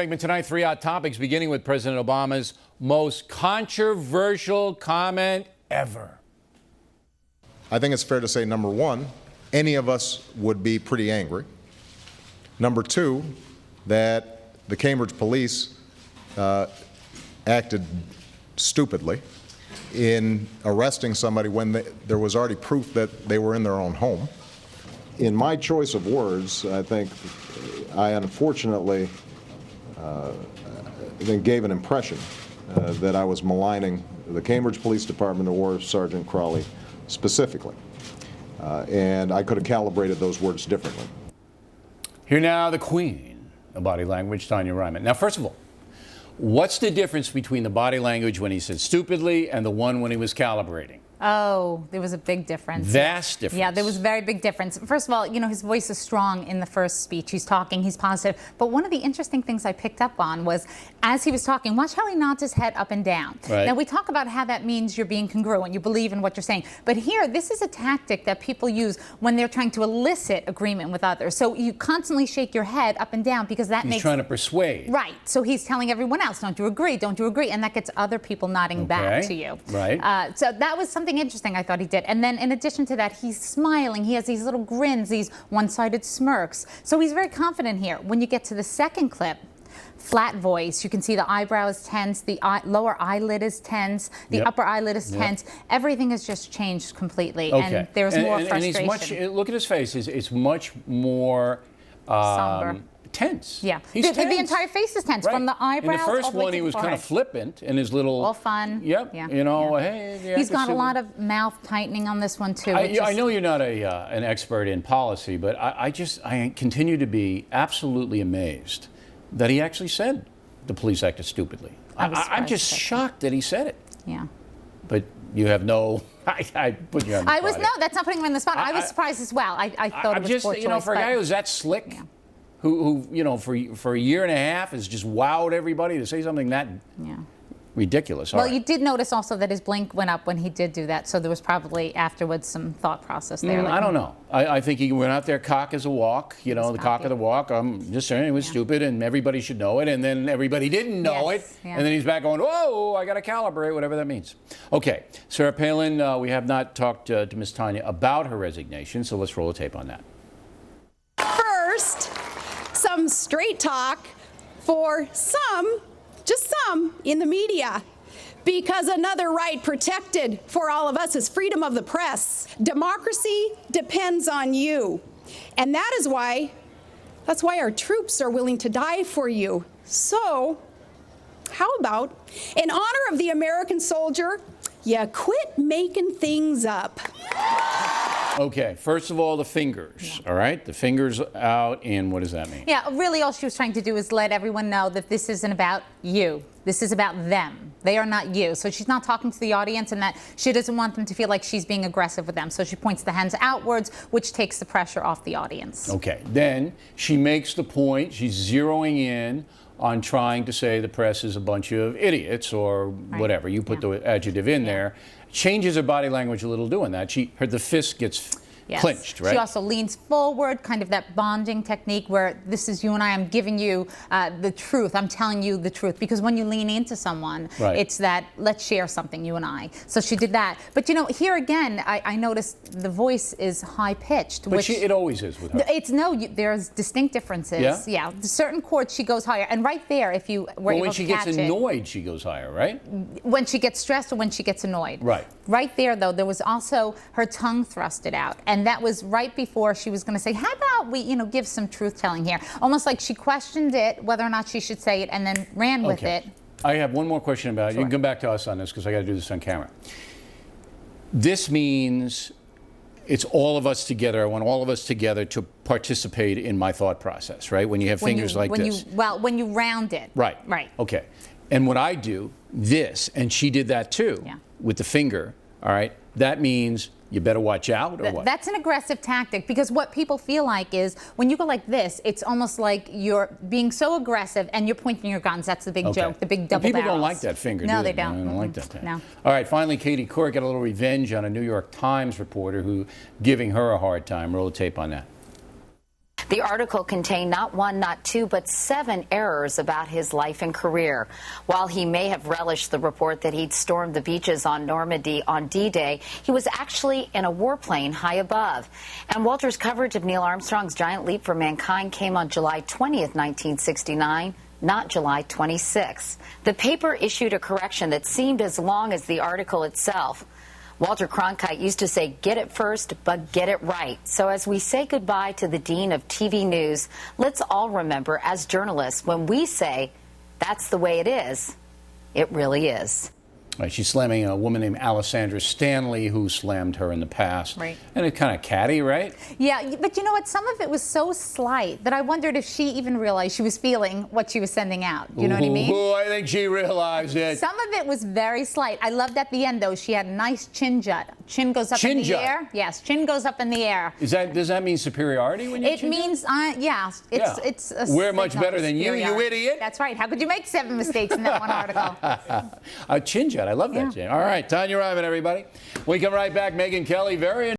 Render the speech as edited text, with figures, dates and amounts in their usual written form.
Segment tonight, 3 hot topics, beginning with President Obama's most controversial comment ever. I think it's fair to say, number one, any of us would be pretty angry. Number two, that the Cambridge police acted stupidly in arresting somebody when there was already proof that they were in their own home. In my choice of words, I think I unfortunately gave an impression that I was maligning the Cambridge Police Department or Sergeant Crowley specifically. And I could have calibrated those words differently. Here now, the queen of body language, Tonya Reiman. Now, first of all, what's the difference between the body language when he said stupidly and the one when he was calibrating? Oh, there was a big difference. Vast difference. Yeah, there was a very big difference. First of all, you know, his voice is strong in the first speech. He's talking, he's positive. But one of the interesting things I picked up on was, as he was talking, watch how he nods his head up and down. Right. Now, we talk about how that means you're being congruent, you believe in what you're saying. But here, this is a tactic that people use when they're trying to elicit agreement with others. So you constantly shake your head up and down because that makes... He's trying to persuade. Right. So he's telling everyone else, don't you agree? Don't you agree? And that gets other people nodding back to you. Right. So that was something interesting I thought he did. And then in addition to that, he's smiling. He has these little grins, these one-sided smirks. So he's very confident here. When you get to the second clip, flat voice, you can see the eyebrow is tense, the lower eyelid is tense, the upper eyelid is tense. Everything has just changed completely. Okay. And there's more frustration. And he's much, look at his face, it's much more somber. Tense. Yeah. He's tense. The entire face is tense, from the eyebrows. In the first one, he was kind of flippant in his little... All fun. Yep. Yeah. You know, hey... He's got a lot of mouth tightening on this one, too. I know you're not an expert in policy, but I continue to be absolutely amazed that he actually said the police acted stupidly. I'm just shocked that he said it. Yeah. But you have no... I put you on the spot. No, that's not putting him on the spot. I was surprised as well. I thought it was just, poor you know, choice, for a guy who's that slick... Yeah. Who you know, for a year and a half has just wowed everybody to say something that ridiculous. Well, you did notice also that his blink went up when he did do that, so there was probably afterwards some thought process there. I don't know. I think he went out there cock as a walk, you know, the cock of the walk. I'm just saying it was stupid and everybody should know it, and then everybody didn't know it, and then he's back going, whoa, I got to calibrate, whatever that means. Okay, Sarah Palin, we have not talked to Ms. Tonya about her resignation, so let's roll a tape on that. First, some straight talk for some, just some, in the media. Because another right protected for all of us is freedom of the press. Democracy depends on you. And that's why our troops are willing to die for you. So, how about, in honor of the American soldier, you quit making things up. Okay, first of all, the fingers, all right? The fingers out, and what does that mean? Yeah, really all she was trying to do is let everyone know that this isn't about you. This is about them. They are not you. So she's not talking to the audience, and that she doesn't want them to feel like she's being aggressive with them. So she points the hands outwards, which takes the pressure off the audience. Okay, then she makes the point, she's zeroing in on trying to say the press is a bunch of idiots or whatever. You put the adjective in there. Changes her body language a little doing that. The fist gets clinched, right? She also leans forward, kind of that bonding technique where this is you and I, I'm giving you the truth. I'm telling you the truth. Because when you lean into someone, it's that, let's share something, you and I. So she did that. But, you know, here again, I noticed the voice is high-pitched. But it always is with her. There's distinct differences. Yeah. Certain chords, she goes higher. And right there, if you were able to catch it. When she gets annoyed, she goes higher, right? When she gets stressed or when she gets annoyed. Right. Right there, though, there was also her tongue thrusted out. And that was right before she was going to say, how about we, give some truth-telling here? Almost like she questioned it, whether or not she should say it, and then ran with it. I have one more question about it. You can come back to us on this because I got to do this on camera. This means it's all of us together. I want all of us together to participate in my thought process, right? When you have fingers like this. When you round it. Right. Okay. And when I do this, and she did that too, with the finger, all right, that means you better watch out, or what? That's an aggressive tactic, because what people feel like is when you go like this, it's almost like you're being so aggressive and you're pointing your guns. That's the big joke, the big double barrels. People don't like that finger, no, do they? They don't. They don't like that. No. All right, finally, Couric got a little revenge on a New York Times reporter who giving her a hard time. Roll the tape on that. The article contained not one, not two, but 7 errors about his life and career. While he may have relished the report that he'd stormed the beaches on Normandy on D-Day, he was actually in a warplane high above. And Walter's coverage of Neil Armstrong's giant leap for mankind came on July 20th, 1969. Not July 26th. The paper issued a correction that seemed as long as the article itself. Walter Cronkite used to say, get it first, but get it right. So as we say goodbye to the Dean of TV News, let's all remember as journalists, when we say, that's the way it is, it really is. Right, she's slamming a woman named Alessandra Stanley, who slammed her in the past. Right. And it's kind of catty, right? Yeah, but you know what? Some of it was so slight that I wondered if she even realized she was feeling what she was sending out. You know what I mean? Oh, I think she realized it. Some of it was very slight. I loved at the end, though, she had a nice chin jut. Chin goes up in the air. Yes, chin goes up in the air. Does that mean superiority when you It means, yeah, it's a we're much signal of better than you, you superiority. idiot. That's right. How could you make 7 mistakes in that one article? A chin jut. I love that, Yeah. Jane. All right, Tonya Reiman, everybody. We come right back. Megyn Kelly, very